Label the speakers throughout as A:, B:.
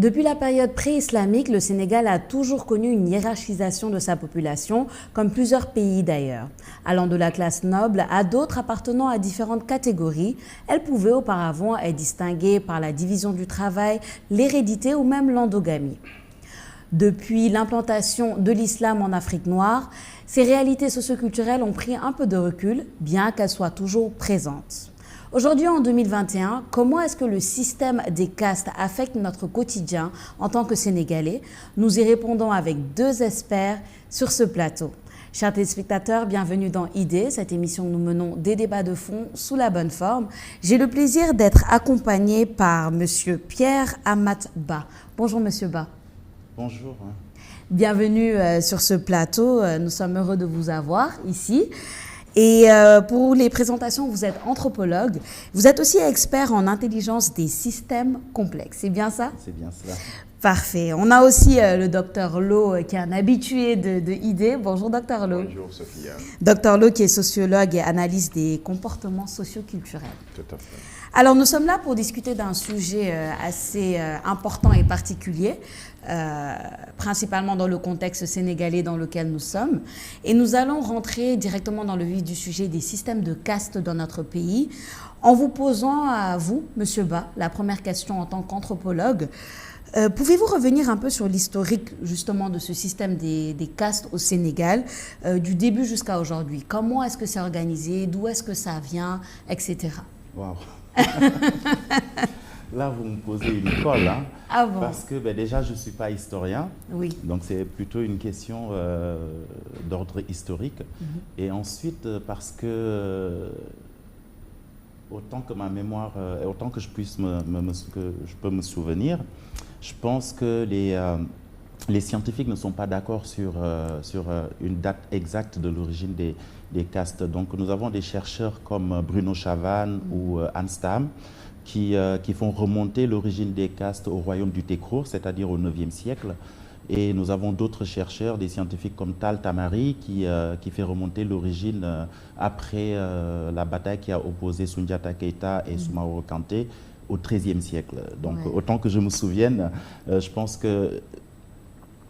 A: Depuis la période pré-islamique, le Sénégal a toujours connu une hiérarchisation de sa population, comme plusieurs pays d'ailleurs. Allant de la classe noble à d'autres appartenant à différentes catégories, elle pouvait auparavant être distinguée par la division du travail, l'hérédité ou même l'endogamie. Depuis l'implantation de l'islam en Afrique noire, ces réalités socioculturelles ont pris un peu de recul, bien qu'elles soient toujours présentes. Aujourd'hui, en 2021, comment est-ce que le système des castes affecte notre quotidien en tant que Sénégalais? Nous y répondons avec deux experts sur ce plateau. Chers téléspectateurs, bienvenue dans Idées, cette émission où nous menons des débats de fond sous la bonne forme. J'ai le plaisir d'être accompagné par Monsieur Pierre Amat Ba. Bonjour Monsieur Ba.
B: Bonjour.
A: Bienvenue sur ce plateau, nous sommes heureux de vous avoir ici. Et pour les présentations, vous êtes anthropologue, vous êtes aussi expert en intelligence des systèmes complexes, c'est bien ça?
B: C'est bien cela.
A: Parfait. On a aussi le docteur Lo qui est un habitué de Idées. Bonjour docteur Lo.
C: Bonjour Sophia.
A: Docteur Lo qui est sociologue et analyste des comportements socioculturels.
C: Tout à fait.
A: Alors nous sommes là pour discuter d'un sujet assez important et particulier, principalement dans le contexte sénégalais dans lequel nous sommes. Et nous allons rentrer directement dans le vif du sujet des systèmes de caste dans notre pays, en vous posant à vous, Monsieur Ba, la première question en tant qu'anthropologue. Pouvez-vous revenir un peu sur l'historique justement de ce système des castes au Sénégal, du début jusqu'à aujourd'hui? Comment est-ce que c'est organisé? D'où est-ce que ça vient, etc.
B: Wow. Là, vous me posez une colle, hein,
A: Ah bon?
B: parce que déjà, je ne suis pas historien,
A: Oui.
B: donc c'est plutôt une question d'ordre historique. Et ensuite, parce que autant que ma mémoire, autant que je puisse que je peux me souvenir, je pense que les scientifiques ne sont pas d'accord sur une date exacte de l'origine des castes. Donc nous avons des chercheurs comme Bruno Chavannes ou Hans Stam qui font remonter l'origine des castes au royaume du Tekro, c'est-à-dire au IXe siècle. Et nous avons d'autres chercheurs, des scientifiques comme Tal Tamari, qui fait remonter l'origine après la bataille qui a opposé Soundiata Keita et Soumaoro Kanté au XIIIe siècle. Donc autant que je me souvienne, je pense que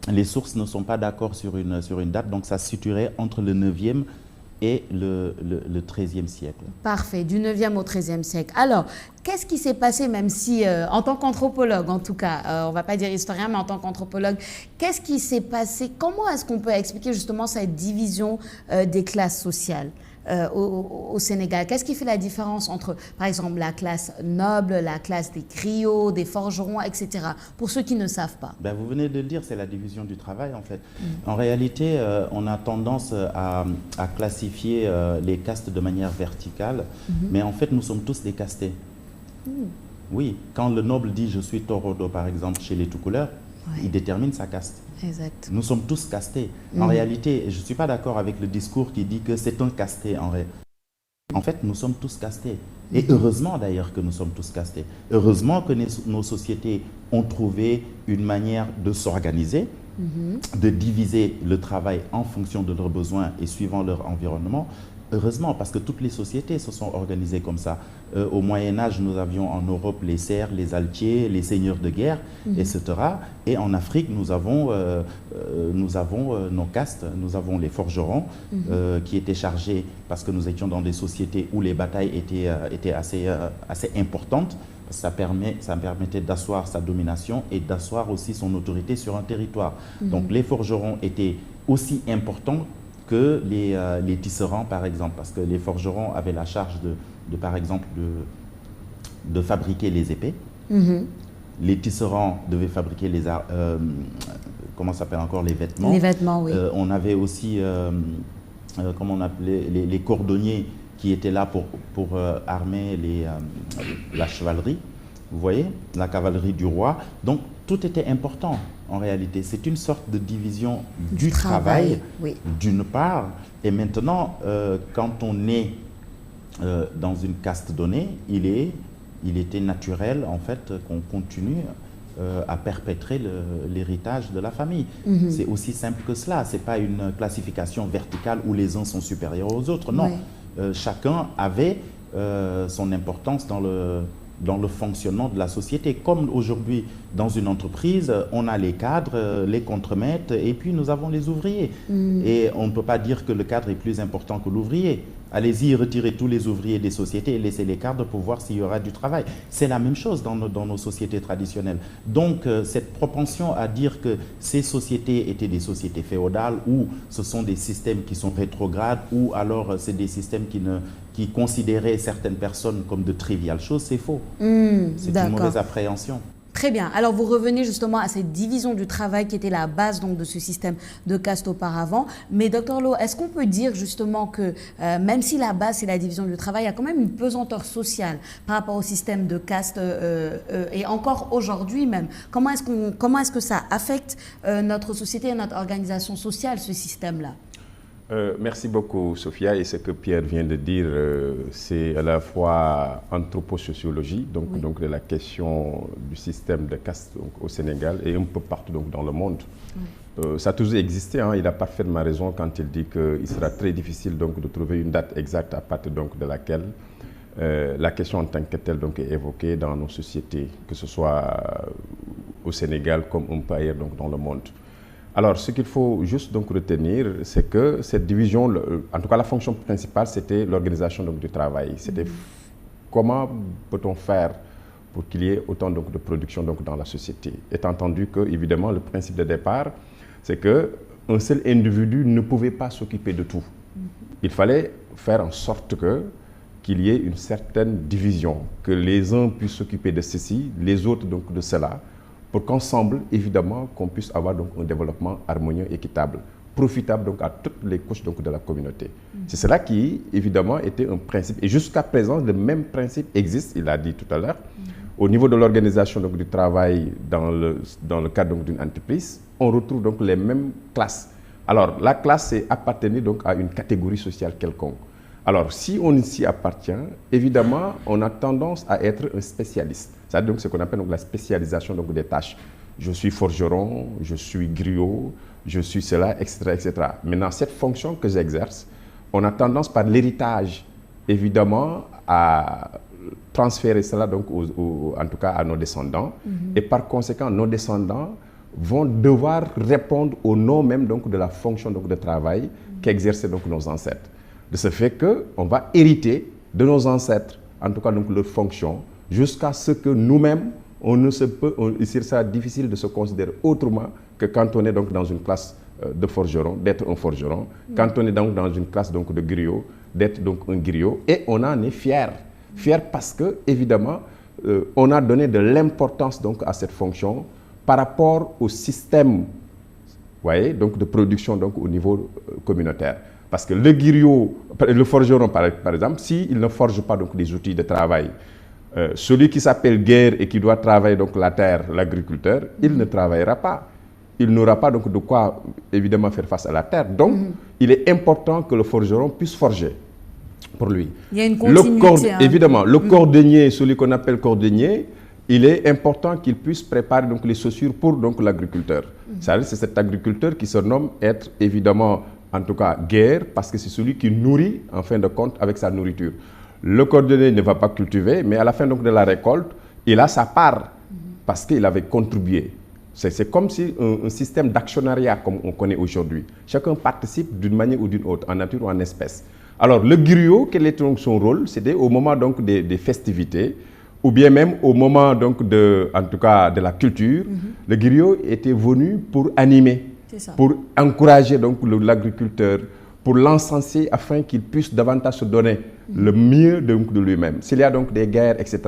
B: les sources ne sont pas d'accord sur une date, donc ça se situerait entre le 9e et le XIIIe siècle.
A: Parfait, du 9e au XIIIe siècle. Alors, qu'est-ce qui s'est passé, même si, en tant qu'anthropologue en tout cas, on ne va pas dire historien, mais en tant qu'anthropologue, qu'est-ce qui s'est passé? Comment est-ce qu'on peut expliquer justement cette division des classes sociales au Sénégal? Qu'est-ce qui fait la différence entre, par exemple, la classe noble, la classe des griots, des forgerons, etc. Pour ceux qui ne savent pas.
B: Vous venez de le dire, c'est la division du travail en fait. En réalité, on a tendance à classifier les castes de manière verticale, mais en fait, nous sommes tous des castés. Oui, quand le noble dit « je suis Torodo » par exemple chez les tout-couleurs, il détermine sa caste.
A: Exact.
B: Nous sommes tous castés. En réalité, je ne suis pas d'accord avec le discours qui dit que c'est un casté. En fait, nous sommes tous castés. Et heureusement d'ailleurs que nous sommes tous castés. Heureusement que nos sociétés ont trouvé une manière de s'organiser, de diviser le travail en fonction de leurs besoins et suivant leur environnement. Heureusement, parce que toutes les sociétés se sont organisées comme ça. Au Moyen-Âge, nous avions en Europe les serfs, les altiers, les seigneurs de guerre, etc. Et en Afrique, nous avons nos castes, nous avons les forgerons qui étaient chargés, parce que nous étions dans des sociétés où les batailles étaient assez importantes. Ça permettait d'asseoir sa domination et d'asseoir aussi son autorité sur un territoire. Donc les forgerons étaient aussi importants que les tisserands, par exemple, parce que les forgerons avaient la charge par exemple, de fabriquer les épées. Les tisserands devaient fabriquer comment ça s'appelle encore, les vêtements.
A: Les vêtements, oui.
B: On avait aussi, comment on appelait, les cordonniers qui étaient là pour armer la chevalerie. Vous voyez, la cavalerie du roi. Donc, tout était important, en réalité. C'est une sorte de division du travail d'une part. Et maintenant, quand on est dans une caste donnée, il était naturel, en fait, qu'on continue à perpétrer l'héritage de la famille. C'est aussi simple que cela. Ce n'est pas une classification verticale où les uns sont supérieurs aux autres. Non. Chacun avait son importance dans dans le fonctionnement de la société. Comme aujourd'hui, dans une entreprise, on a les cadres, les contremaîtres, et puis nous avons les ouvriers. Et on ne peut pas dire que le cadre est plus important que l'ouvrier. Allez-y, retirez tous les ouvriers des sociétés et laissez les cadres pour voir s'il y aura du travail. C'est la même chose dans nos sociétés traditionnelles. Donc, cette propension à dire que ces sociétés étaient des sociétés féodales ou ce sont des systèmes qui sont rétrogrades ou alors c'est des systèmes qui considéraient certaines personnes comme de triviales choses, c'est faux. C'est une mauvaise appréhension.
A: Très bien. Alors, vous revenez justement à cette division du travail qui était la base donc, de ce système de caste auparavant. Mais, Dr Lo, est-ce qu'on peut dire justement que même si la base, c'est la division du travail, il y a quand même une pesanteur sociale par rapport au système de caste et encore aujourd'hui même. Comment est-ce que ça affecte notre société et notre organisation sociale, ce système-là?
C: Merci beaucoup, Sophia. Et ce que Pierre vient de dire, c'est à la fois anthroposociologie, donc de la question du système de caste au Sénégal et un peu partout donc, dans le monde. Ça a toujours existé, hein. Il a parfaitement raison quand il dit qu'il sera très difficile donc, de trouver une date exacte à partir donc, de laquelle la question en tant que telle donc, est évoquée dans nos sociétés, que ce soit au Sénégal comme un peu ailleurs donc, dans le monde. Alors, ce qu'il faut juste donc retenir, c'est que cette division, en tout cas la fonction principale, c'était l'organisation du travail. C'était comment peut-on faire pour qu'il y ait autant donc, de production donc, dans la société. Étant entendu que, évidemment, le principe de départ, c'est qu'un seul individu ne pouvait pas s'occuper de tout. Il fallait faire en sorte qu'il y ait une certaine division, que les uns puissent s'occuper de ceci, les autres donc de cela, pour qu'ensemble, évidemment, qu'on puisse avoir donc, un développement harmonieux, équitable, profitable donc, à toutes les couches donc, de la communauté. C'est cela qui, évidemment, était un principe. Et jusqu'à présent, le même principe existe, il l'a dit tout à l'heure, au niveau de l'organisation du travail dans le cadre d'une entreprise, on retrouve donc les mêmes classes. Alors, la classe, c'est appartenir donc, à une catégorie sociale quelconque. Alors, si on s'y appartient, évidemment, on a tendance à être un spécialiste. C'est donc ce qu'on appelle donc, la spécialisation donc, des tâches. Je suis forgeron, je suis griot, je suis cela, etc., etc. Maintenant, cette fonction que j'exerce, on a tendance par l'héritage, évidemment, à transférer cela donc, en tout cas à nos descendants. Et par conséquent, nos descendants vont devoir répondre au nom même donc, de la fonction donc, de travail qu'exerçaient donc, nos ancêtres. De ce fait qu'on va hériter de nos ancêtres, en tout cas donc leur fonction, jusqu'à ce que nous-mêmes, il sera difficile de se considérer autrement que quand on est donc dans une classe de forgeron, d'être un forgeron, quand on est donc dans une classe donc de griot, d'être donc un griot, et on en est fier. Fier parce que, évidemment, on a donné de l'importance donc à cette fonction par rapport au système, voyez, donc de production donc au niveau communautaire. Parce que le griot, le forgeron par exemple, s'il ne forge pas donc, des outils de travail, celui qui s'appelle guerre et qui doit travailler donc, la terre, l'agriculteur, il ne travaillera pas. Il n'aura pas donc, de quoi évidemment faire face à la terre. Donc, il est important que le forgeron puisse forger pour lui.
A: Il y a une continuité.
C: Évidemment, le cordonnier, celui qu'on appelle cordonnier, il est important qu'il puisse préparer donc, les chaussures pour l'agriculteur. C'est cet agriculteur qui se nomme être évidemment en tout cas guerre, parce que c'est celui qui nourrit, en fin de compte, avec sa nourriture. Le cordonnier ne va pas cultiver, mais à la fin donc, de la récolte, il a sa part, parce qu'il avait contribué. C'est comme si un système d'actionnariat, comme on connaît aujourd'hui. Chacun participe d'une manière ou d'une autre, en nature ou en espèce. Alors, le griot, quel est donc son rôle? C'était au moment donc, des festivités, ou bien même au moment donc, en tout cas, de la culture, le griot était venu pour animer, pour encourager donc l'agriculteur, pour l'encenser afin qu'il puisse davantage se donner le mieux donc, de lui-même. S'il y a donc des guerres, etc.,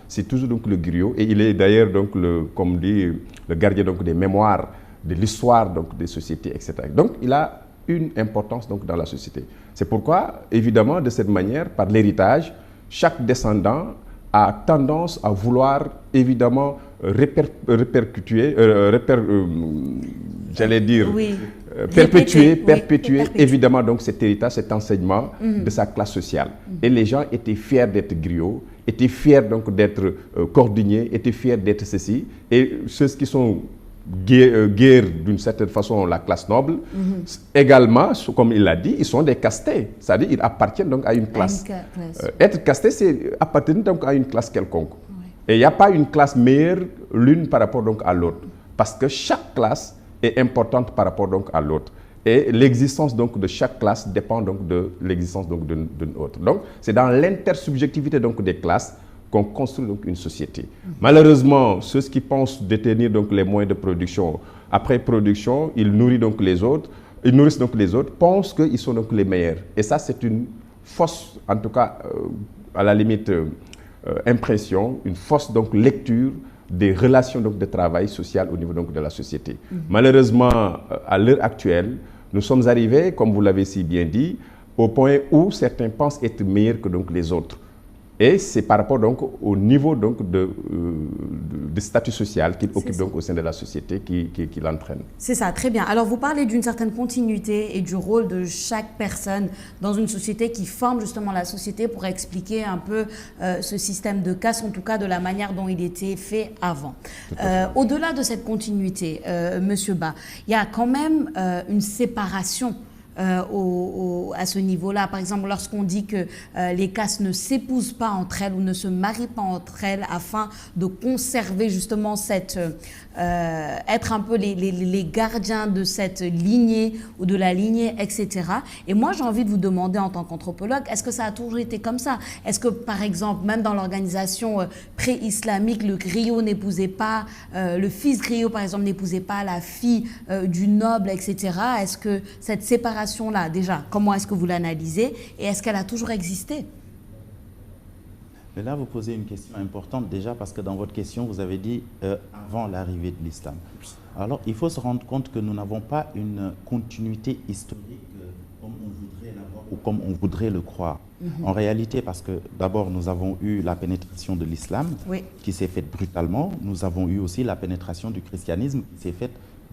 C: c'est toujours donc le griot. Et il est d'ailleurs, donc comme dit, le gardien donc, des mémoires, de l'histoire donc, des sociétés, etc. Donc il a une importance donc, dans la société. C'est pourquoi, évidemment, de cette manière, par l'héritage, chaque descendant a tendance à vouloir, évidemment, perpétuer, évidemment donc cet héritage, cet enseignement de sa classe sociale. Et les gens étaient fiers d'être griots, étaient fiers donc d'être cordonniers, étaient fiers d'être ceci. Et ceux qui sont guerre d'une certaine façon la classe noble, également, comme il l'a dit, ils sont des castés. C'est-à-dire qu'ils appartiennent donc à une classe. Être casté, c'est appartenir donc à une classe quelconque. Et il n'y a pas une classe meilleure l'une par rapport donc à l'autre, parce que chaque classe est importante par rapport donc à l'autre. Et l'existence donc de chaque classe dépend donc de l'existence donc d'une autre. Donc c'est dans l'intersubjectivité donc des classes qu'on construit donc une société. Malheureusement, ceux qui pensent détenir donc les moyens de production, après production, ils nourrissent donc les autres, pensent qu'ils sont donc les meilleurs. Et ça, c'est une fausse, en tout cas, à la limite, impression, une fausse donc lecture des relations donc de travail social au niveau donc de la société. Malheureusement, à l'heure actuelle, nous sommes arrivés, comme vous l'avez si bien dit, au point où certains pensent être meilleurs que donc les autres. Et c'est par rapport donc au niveau donc de statut social qu'il occupe donc au sein de la société qui l'entraîne.
A: C'est ça, très bien. Alors vous parlez d'une certaine continuité et du rôle de chaque personne dans une société qui forme justement la société pour expliquer un peu ce système de caste, en tout cas de la manière dont il était fait avant. Au-delà de cette continuité, Monsieur Ba, il y a quand même une séparation à ce niveau-là. Par exemple, lorsqu'on dit que les castes ne s'épousent pas entre elles ou ne se marient pas entre elles afin de conserver justement cette... être un peu les gardiens de cette lignée ou de la lignée, etc. Et moi, j'ai envie de vous demander en tant qu'anthropologue, est-ce que ça a toujours été comme ça? Est-ce que, par exemple, même dans l'organisation pré-islamique, le griot n'épousait pas, le fils griot, par exemple, n'épousait pas la fille du noble, etc. Est-ce que cette séparation-là, déjà, comment est-ce que vous l'analysez et est-ce qu'elle a toujours existé?
B: Mais là, vous posez une question importante déjà parce que dans votre question, vous avez dit avant l'arrivée de l'islam. Alors, il faut se rendre compte que nous n'avons pas une continuité historique comme on voudrait l'avoir ou comme on voudrait le croire. En réalité, parce que d'abord, nous avons eu la pénétration de l'islam qui s'est faite brutalement. Nous avons eu aussi la pénétration du christianisme qui s'est faite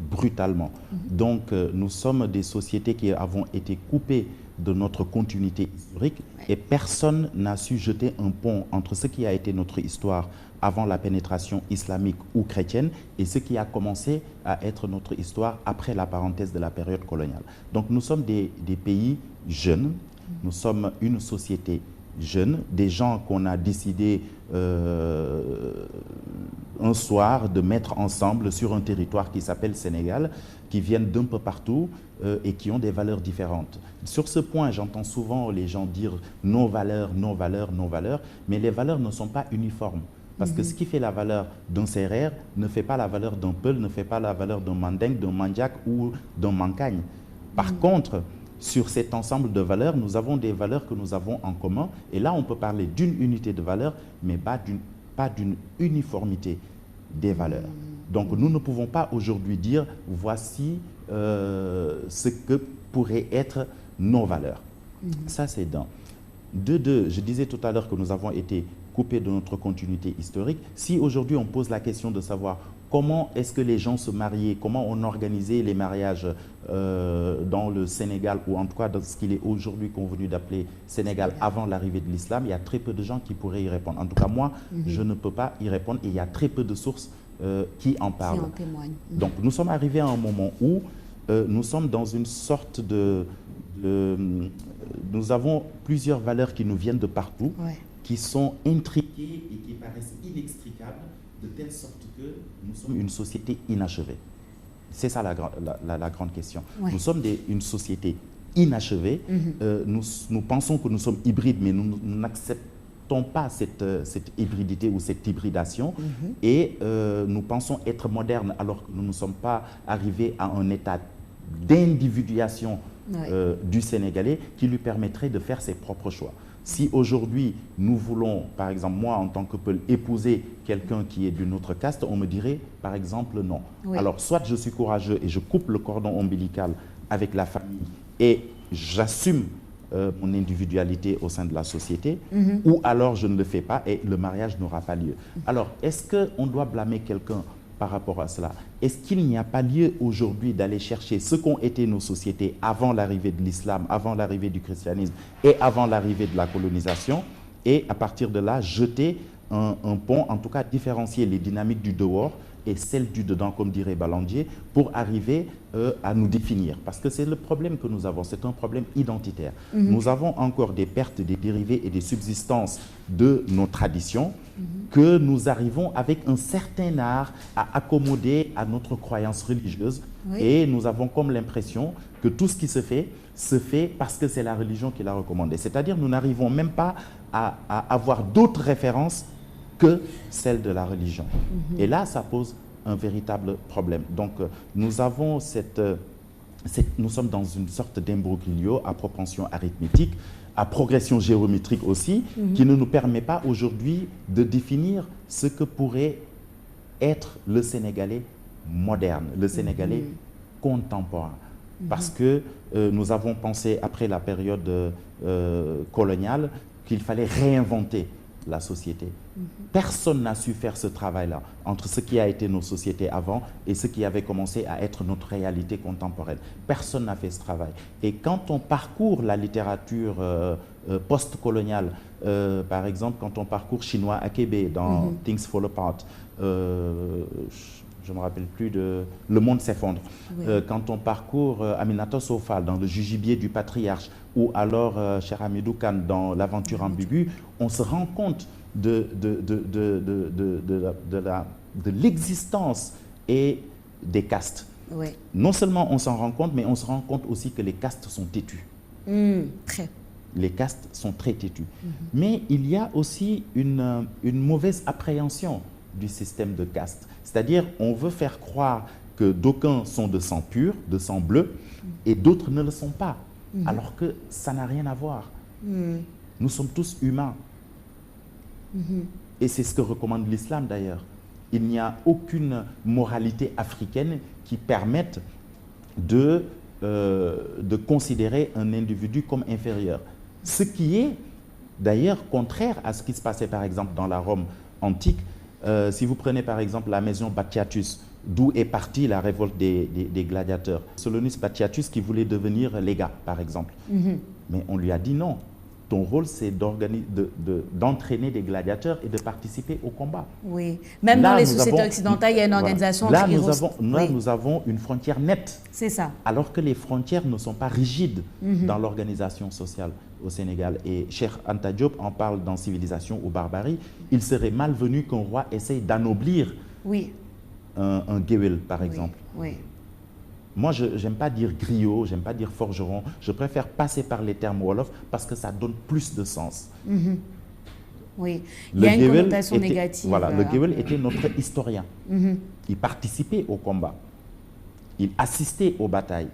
B: brutalement. Donc, nous sommes des sociétés qui avons été coupées de notre continuité historique et personne n'a su jeter un pont entre ce qui a été notre histoire avant la pénétration islamique ou chrétienne et ce qui a commencé à être notre histoire après la parenthèse de la période coloniale. Donc nous sommes des pays jeunes, nous sommes une société jeune, des gens qu'on a décidé un soir de mettre ensemble sur un territoire qui s'appelle Sénégal, qui viennent d'un peu partout et qui ont des valeurs différentes. Sur ce point, j'entends souvent les gens dire nos valeurs, nos valeurs, nos valeurs, mais les valeurs ne sont pas uniformes. Parce que ce qui fait la valeur d'un Sérère ne fait pas la valeur d'un Peul, ne fait pas la valeur d'un Mandingue, d'un Mandiac ou d'un Mancagne. Par contre, sur cet ensemble de valeurs, nous avons des valeurs que nous avons en commun. Et là, on peut parler d'une unité de valeurs, mais pas d'une uniformité des valeurs. Donc, nous ne pouvons pas aujourd'hui dire voici ce que pourraient être nos valeurs. Ça, c'est d'un. De deux, je disais tout à l'heure que nous avons été coupés de notre continuité historique. Si aujourd'hui on pose la question de savoir comment est-ce que les gens se mariaient, comment on organisait les mariages dans le Sénégal, ou en tout cas dans ce qu'il est aujourd'hui convenu d'appeler Sénégal avant l'arrivée de l'islam, il y a très peu de gens qui pourraient y répondre. En tout cas, moi, je ne peux pas y répondre et il y a très peu de sources qui en parlent.
A: Qui en témoignent.
B: Donc, nous sommes arrivés à un moment où nous sommes dans une sorte de nous avons plusieurs valeurs qui nous viennent de partout, qui sont intriquées et qui paraissent inextricables, de telle sorte que nous sommes une société inachevée. C'est ça la grande question. Nous sommes une société inachevée. Nous pensons que nous sommes hybrides, mais nous n'acceptons pas cette hybridité ou cette hybridation. Et nous pensons être modernes alors que nous ne sommes pas arrivés à un état d'individuation du Sénégalais qui lui permettrait de faire ses propres choix. Si aujourd'hui nous voulons, par exemple moi en tant que Peul, épouser quelqu'un qui est d'une autre caste, on me dirait par exemple non. Alors soit je suis courageux et je coupe le cordon ombilical avec la famille et j'assume mon individualité au sein de la société, ou alors je ne le fais pas et le mariage n'aura pas lieu. Alors est-ce qu'on doit blâmer quelqu'un par rapport à cela? Est-ce qu'il n'y a pas lieu aujourd'hui d'aller chercher ce qu'ont été nos sociétés avant l'arrivée de l'islam, avant l'arrivée du christianisme et avant l'arrivée de la colonisation, et à partir de là, jeter un pont, en tout cas différencier les dynamiques du dehors et celle du dedans, comme dirait Ballandier, pour arriver à nous définir. Parce que c'est le problème que nous avons, c'est un problème identitaire. Nous avons encore des pertes, des dérivés et des subsistances de nos traditions que nous arrivons avec un certain art à accommoder à notre croyance religieuse.
A: Oui.
B: Et nous avons comme l'impression que tout ce qui se fait parce que c'est la religion qui l'a recommandé. C'est-à-dire nous n'arrivons même pas à avoir d'autres références que celles de la religion. Et là, ça pose un véritable problème. Donc, nous avons nous sommes dans une sorte d'imbroglio à propension arithmétique, à progression géométrique aussi, qui ne nous permet pas aujourd'hui de définir ce que pourrait être le Sénégalais moderne, le Sénégalais contemporain. Parce que nous avons pensé, après la période coloniale, qu'il fallait réinventer la société. Personne n'a su faire ce travail-là entre ce qui a été nos sociétés avant et ce qui avait commencé à être notre réalité contemporaine. Personne n'a fait ce travail. Et quand on parcourt la littérature post-coloniale, par exemple, quand on parcourt Chinua Achebe dans Things Fall Apart, je ne me rappelle plus de Le monde s'effondre. Oui. Quand on parcourt Aminata Sofal dans Le jugibier du patriarche, ou alors Cher Hamidou Kane dans L'aventure ambiguë, on se rend compte de l'existence et des castes. Oui. Non seulement on s'en rend compte, mais on se rend compte aussi que les castes sont têtus.
A: Très.
B: Les castes sont très têtus. Mais il y a aussi une mauvaise appréhension du système de castes. C'est-à-dire, on veut faire croire que d'aucuns sont de sang pur, de sang bleu, et d'autres ne le sont pas. Alors que ça n'a rien à voir. Nous sommes tous humains. Et c'est ce que recommande l'islam d'ailleurs. Il n'y a aucune moralité africaine qui permette de considérer un individu comme inférieur. Ce qui est d'ailleurs contraire à ce qui se passait par exemple dans la Rome antique. Si vous prenez par exemple la maison Batiatus, d'où est partie la révolte des gladiateurs. Solonius Batiatus qui voulait devenir légat, par exemple. Mais on lui a dit non. Ton rôle, c'est d'entraîner des gladiateurs et de participer au combat.
A: Oui. Même là, dans les sociétés occidentales, il y a une organisation...
B: Voilà. Là, nous avons une frontière nette.
A: C'est ça.
B: Alors que les frontières ne sont pas rigides dans l'organisation sociale au Sénégal. Et Cheikh Anta Diop en parle dans Civilisation ou Barbarie. Il serait malvenu qu'un roi essaye d'anoblir un guéwel, par exemple.
A: Oui.
B: Moi, je n'aime pas dire griot, je n'aime pas dire forgeron. Je préfère passer par les termes wolof parce que ça donne plus de sens.
A: Oui, il y a une connotation négative.
B: Voilà, le guéwel était notre historien. Il participait au combat. Il assistait aux batailles.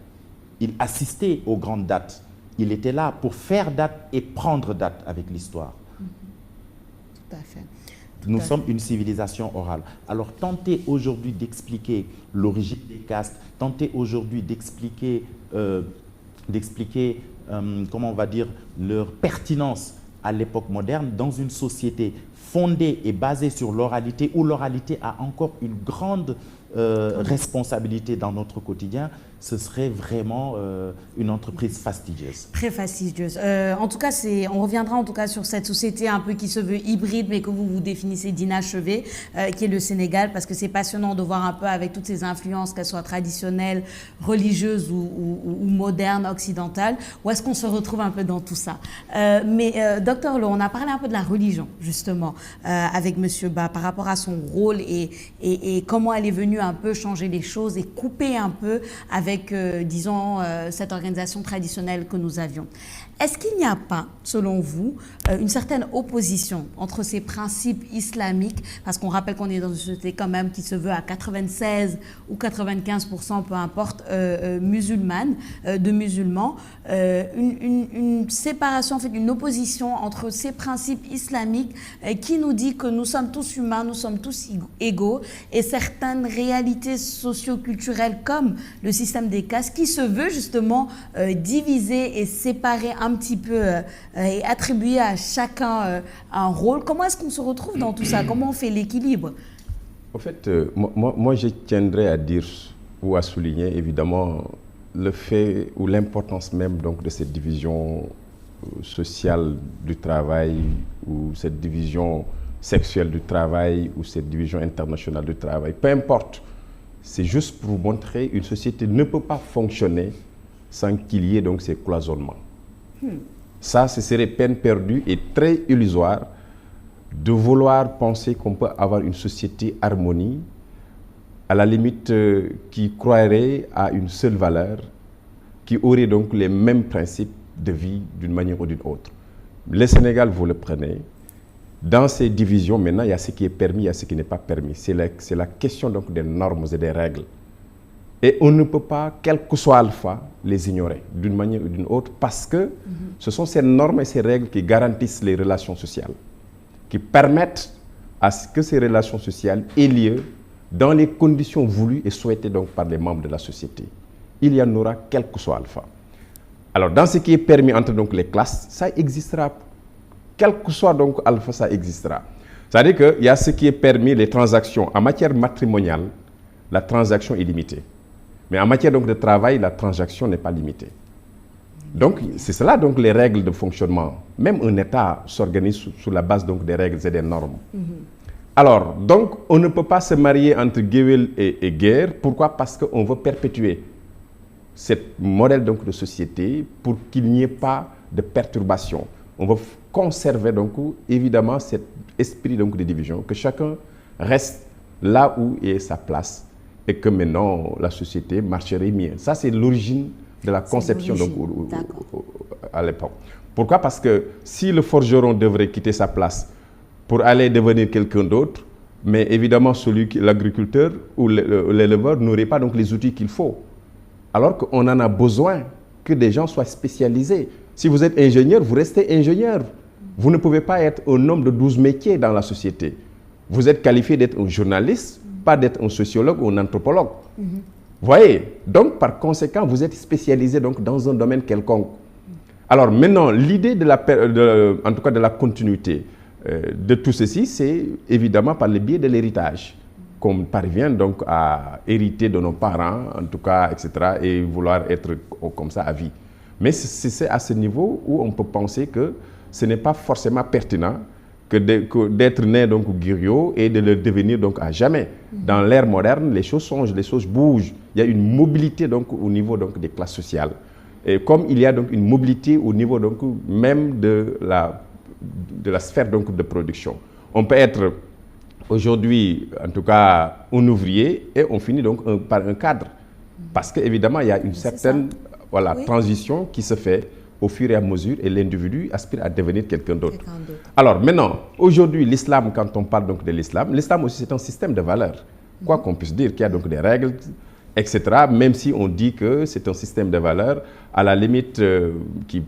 B: Il assistait aux grandes dates. Il était là pour faire date et prendre date avec l'histoire.
A: Tout à fait.
B: Nous sommes une civilisation orale. Alors, tenter aujourd'hui d'expliquer l'origine des castes, tenter aujourd'hui d'expliquer, comment on va dire, leur pertinence à l'époque moderne dans une société fondée et basée sur l'oralité, où l'oralité a encore une grande responsabilité dans notre quotidien, ce serait vraiment une entreprise fastidieuse.
A: Très fastidieuse. En tout cas, on reviendra en tout cas sur cette société un peu qui se veut hybride, mais que vous définissez d'inachevé, qui est le Sénégal, parce que c'est passionnant de voir un peu avec toutes ces influences, qu'elles soient traditionnelles, religieuses ou modernes, occidentales, où est-ce qu'on se retrouve un peu dans tout ça. Mais Dr Lo, on a parlé un peu de la religion, justement, avec Monsieur Ba, par rapport à son rôle et comment elle est venue un peu changer les choses et couper un peu avec, disons, cette organisation traditionnelle que nous avions. Est-ce qu'il n'y a pas, selon vous, une certaine opposition entre ces principes islamiques, parce qu'on rappelle qu'on est dans une société quand même qui se veut à 96 ou 95%, peu importe, musulmane, de musulmans, une séparation, en fait, une opposition entre ces principes islamiques qui nous dit que nous sommes tous humains, nous sommes tous égaux, et certaines réalités socio-culturelles comme le système des castes qui se veut justement diviser et séparer un petit peu et attribuer à chacun un rôle. Comment est-ce qu'on se retrouve dans tout ça? Comment on fait l'équilibre?
C: En fait, moi, je tiendrais à dire ou à souligner évidemment le fait ou l'importance même donc, de cette division sociale du travail ou cette division sexuelle du travail ou cette division internationale du travail, peu importe. C'est juste pour vous montrer qu'une société ne peut pas fonctionner sans qu'il y ait donc ces cloisonnements. Ça, ce serait peine perdue et très illusoire de vouloir penser qu'on peut avoir une société harmonie, à la limite qui croirait à une seule valeur, qui aurait donc les mêmes principes de vie d'une manière ou d'une autre. Le Sénégal, vous le prenez, dans ces divisions, maintenant, il y a ce qui est permis, il y a ce qui n'est pas permis. C'est la question donc des normes et des règles. Et on ne peut pas, quel que soit alpha, les ignorer d'une manière ou d'une autre, parce que ce sont ces normes et ces règles qui garantissent les relations sociales, qui permettent à ce que ces relations sociales aient lieu dans les conditions voulues et souhaitées donc par les membres de la société. Il y en aura quel que soit alpha. Alors, dans ce qui est permis entre donc les classes, ça existera. Quel que soit donc alpha, ça existera. C'est-à-dire qu'il y a ce qui est permis, les transactions. En matière matrimoniale, la transaction est limitée. Mais en matière donc de travail, la transaction n'est pas limitée. Donc, c'est cela donc les règles de fonctionnement. Même un État s'organise sous la base donc des règles et des normes. Alors, donc, on ne peut pas se marier entre Guewel et Guerre. Pourquoi? Parce qu'on veut perpétuer ce modèle donc de société pour qu'il n'y ait pas de perturbation. On veut conserver donc évidemment cet esprit donc de division, que chacun reste là où est sa place et que maintenant la société marcherait mieux. Ça, c'est l'origine de la conception donc, à l'époque. Pourquoi? Parce que si le forgeron devrait quitter sa place pour aller devenir quelqu'un d'autre, mais évidemment l'agriculteur ou l'éleveur n'aurait pas donc les outils qu'il faut. Alors qu'on en a besoin que des gens soient spécialisés. Si vous êtes ingénieur, vous restez ingénieur. Vous ne pouvez pas être un homme de 12 métiers dans la société. Vous êtes qualifié d'être un journaliste, pas d'être un sociologue ou un anthropologue. Vous voyez? Donc, par conséquent, vous êtes spécialisé donc, dans un domaine quelconque. Alors maintenant, l'idée en tout cas de la continuité de tout ceci, c'est évidemment par le biais de l'héritage, qu'on parvient donc à hériter de nos parents, en tout cas, etc., et vouloir être comme ça à vie. Mais c'est à ce niveau où on peut penser que ce n'est pas forcément pertinent que d'être né donc griot et de le devenir donc à jamais. Dans l'ère moderne, les choses changent, les choses bougent. Il y a une mobilité donc au niveau donc des classes sociales. Et comme il y a donc une mobilité au niveau donc même de la sphère donc de production. On peut être aujourd'hui, en tout cas, un ouvrier et on finit donc par un cadre. Parce qu'évidemment, il y a une certaine transition qui se fait au fur et à mesure et l'individu aspire à devenir quelqu'un d'autre. Alors maintenant, aujourd'hui, l'islam, quand on parle donc de l'islam aussi c'est un système de valeurs. Quoi qu'on puisse dire, qu'il y a donc des règles, etc. Même si on dit que c'est un système de valeurs, à la limite qui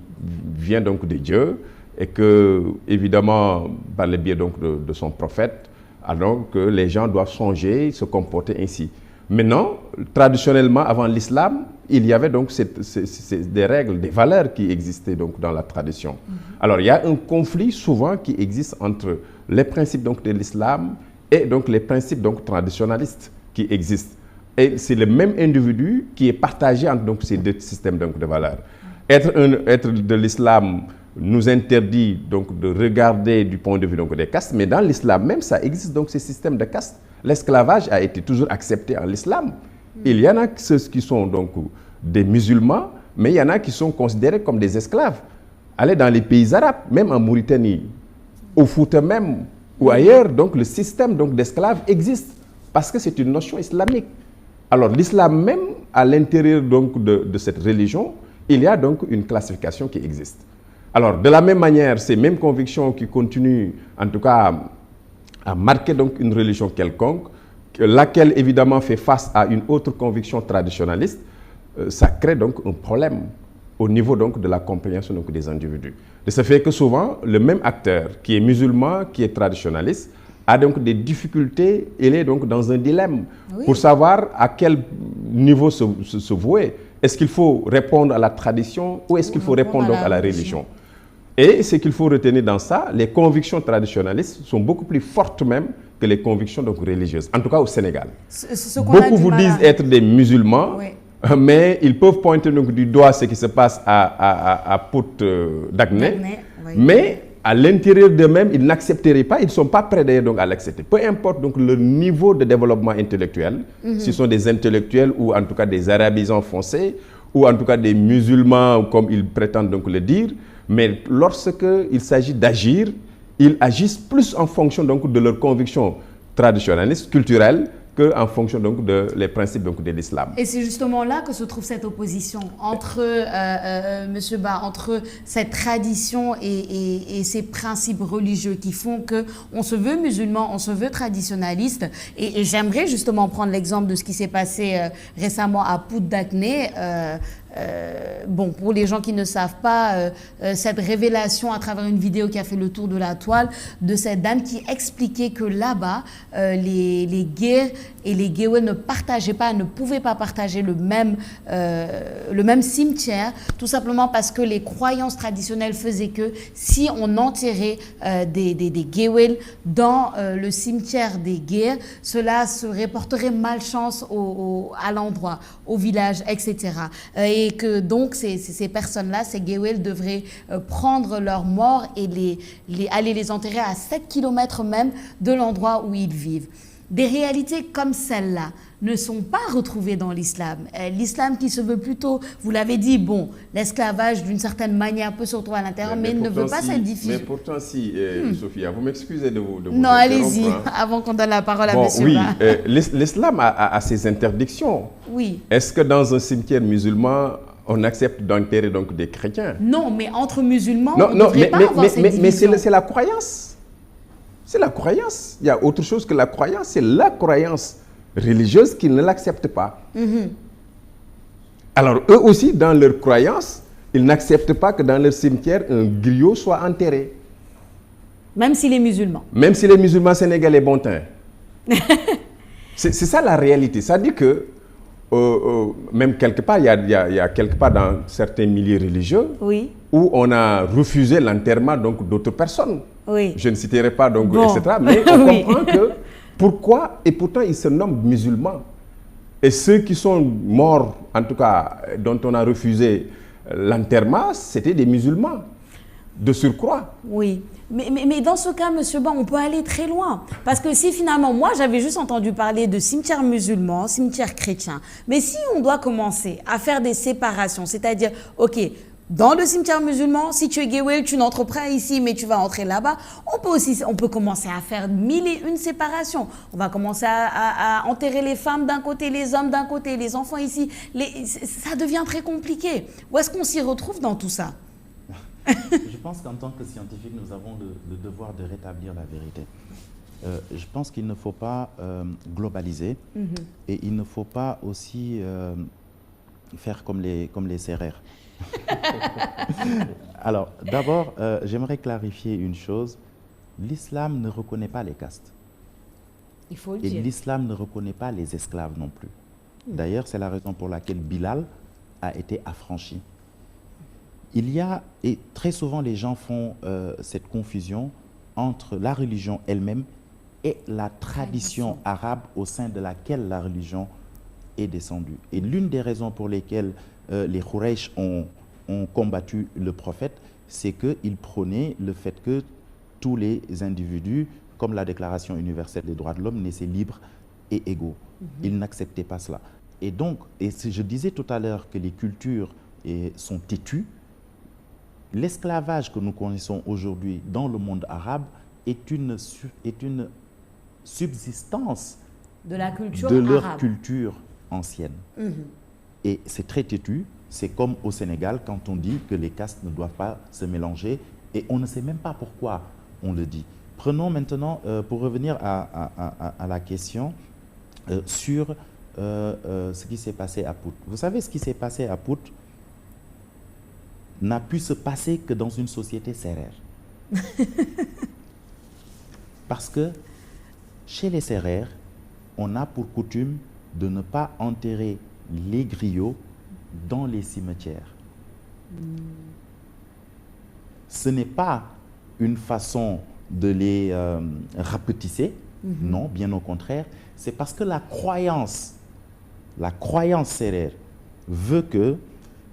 C: vient donc de Dieu et que, évidemment, par le biais donc de son prophète, alors que les gens doivent changer, se comporter ainsi. Maintenant, traditionnellement, avant l'islam, il y avait donc des règles, des valeurs qui existaient donc dans la tradition. Alors, il y a un conflit souvent qui existe entre les principes donc de l'islam et donc les principes donc traditionnalistes qui existent. Et c'est le même individu qui est partagé entre donc ces deux systèmes donc de valeurs. Être de l'islam nous interdit donc de regarder du point de vue donc des castes, mais dans l'islam même, ça existe donc ces systèmes de castes. L'esclavage a été toujours accepté en l'islam. Il y en a ceux qui sont donc des musulmans, mais il y en a qui sont considérés comme des esclaves. Allez dans les pays arabes, même en Mauritanie, au Fouta même, ou ailleurs, donc le système donc d'esclaves existe, parce que c'est une notion islamique. Alors l'islam même, à l'intérieur donc de cette religion, il y a donc une classification qui existe. Alors de la même manière, ces mêmes convictions qui continuent, en tout cas, à marquer donc une religion quelconque, laquelle évidemment fait face à une autre conviction traditionnaliste, ça crée donc un problème au niveau donc de la compréhension donc des individus. De ce fait que souvent, le même acteur qui est musulman, qui est traditionnaliste, a donc des difficultés, il est donc dans un dilemme pour savoir à quel niveau se vouer. Est-ce qu'il faut répondre à la tradition ou est-ce qu'il faut répondre donc à la religion? Et ce qu'il faut retenir dans ça, les convictions traditionnalistes sont beaucoup plus fortes même que les convictions donc religieuses, en tout cas au Sénégal. Beaucoup vous disent être des musulmans, mais ils peuvent pointer donc du doigt ce qui se passe à Pout d'Agné, mais à l'intérieur d'eux-mêmes, ils n'accepteraient pas, ils ne sont pas prêts d'ailleurs donc à l'accepter. Peu importe donc leur niveau de développement intellectuel, si ce sont des intellectuels ou en tout cas des arabisants foncés, ou en tout cas des musulmans comme ils prétendent donc le dire, mais lorsqu'il s'agit d'agir, ils agissent plus en fonction donc de leurs convictions traditionnalistes, culturelles, qu'en fonction donc de les principes donc de l'islam.
A: Et c'est justement là que se trouve cette opposition entre, Monsieur Ba, entre cette tradition et ces principes religieux qui font qu'on se veut musulman, on se veut traditionnaliste. Et j'aimerais justement prendre l'exemple de ce qui s'est passé récemment à Pout d'Acné. Bon, pour les gens qui ne savent pas, cette révélation à travers une vidéo qui a fait le tour de la toile de cette dame qui expliquait que là-bas, les guerres et les Géwél ne partageaient pas, ne pouvaient pas partager le même cimetière, tout simplement parce que les croyances traditionnelles faisaient que si on enterrait des Géwél dans le cimetière des guerres, cela serait porterait malchance à l'endroit, au village, etc. Et que donc ces personnes-là, ces Géwél, devraient prendre leurs morts et aller les enterrer à 7 km même de l'endroit où ils vivent. Des réalités comme celle-là ne sont pas retrouvées dans l'islam. L'islam qui se veut plutôt, vous l'avez dit, bon, l'esclavage d'une certaine manière peut se retrouver à l'intérieur, mais il ne veut pas cette diffusion.
C: Mais pourtant, si, Sophia, vous m'excusez de vous
A: non, allez-y, avant qu'on donne la parole à monsieur
C: oui,
A: Ba.
C: l'islam a ses interdictions.
A: Oui.
C: Est-ce que dans un cimetière musulman, on accepte d'enterrer donc des chrétiens?
A: Non, mais entre musulmans, on ne devrait pas avoir cette division.
C: Mais c'est la croyance. C'est la croyance. Il y a autre chose que la croyance. C'est la croyance religieuse qui ne l'accepte pas. Alors, eux aussi, dans leur croyance, ils n'acceptent pas que dans leur cimetière, un griot soit enterré.
A: Même s'il est musulman.
C: Même si les musulmans sénégalais bon teint. C'est ça la réalité. Ça dit que, même quelque part, il y a quelque part dans certains milieux religieux,
A: oui,
C: où on a refusé l'enterrement donc d'autres personnes.
A: Oui.
C: Je ne citerai pas donc,
A: bon.
C: etc. Mais on comprend que pourquoi, et pourtant ils se nomment musulmans. Et ceux qui sont morts, en tout cas, dont on a refusé l'enterrement, c'était des musulmans, de surcroît.
A: Oui. Mais dans ce cas, monsieur Ba, on peut aller très loin. Parce que si finalement, moi, j'avais juste entendu parler de cimetière musulman, cimetière chrétien. Mais si on doit commencer à faire des séparations, c'est-à-dire, OK, dans le cimetière musulman, si tu es Géwél, tu n'entres pas ici, mais tu vas entrer là-bas. On peut commencer à faire 1001 séparations. On va commencer à enterrer les femmes d'un côté, les hommes d'un côté, les enfants ici. Ça devient très compliqué. Où est-ce qu'on s'y retrouve dans tout ça?
B: Je pense qu'en tant que scientifique, nous avons le devoir de rétablir la vérité. Je pense qu'il ne faut pas globaliser et il ne faut pas aussi faire comme les serrères. Alors, d'abord, j'aimerais clarifier une chose. L'islam ne reconnaît pas les castes.
A: Il faut le
B: et
A: dire.
B: l'islam ne reconnaît pas les esclaves non plus. D'ailleurs, c'est la raison pour laquelle Bilal a été affranchi. Il y a, et très souvent les gens font cette confusion entre la religion elle-même et la tradition arabe au sein de laquelle la religion est descendue. Et l'une des raisons pour lesquelles les Quraysh ont combattu le prophète, c'est qu'ils prônaient le fait que tous les individus, comme la Déclaration universelle des droits de l'homme, naissaient libres et égaux. Ils n'acceptaient pas cela. Et donc, je disais tout à l'heure que les cultures sont têtues. L'esclavage que nous connaissons aujourd'hui dans le monde arabe est une subsistance
A: de la culture
B: de leur
A: arabe.
B: culture ancienne. Et c'est très têtu. C'est comme au Sénégal quand on dit que les castes ne doivent pas se mélanger et on ne sait même pas pourquoi on le dit. Prenons maintenant, pour revenir à la question sur ce qui s'est passé à Pout. Vous savez, ce qui s'est passé à Pout n'a pu se passer que dans une société sérère. Parce que chez les Sérères, on a pour coutume de ne pas enterrer les griots dans les cimetières. Ce n'est pas une façon de les rapetisser, non, bien au contraire. C'est parce que la croyance sérère veut que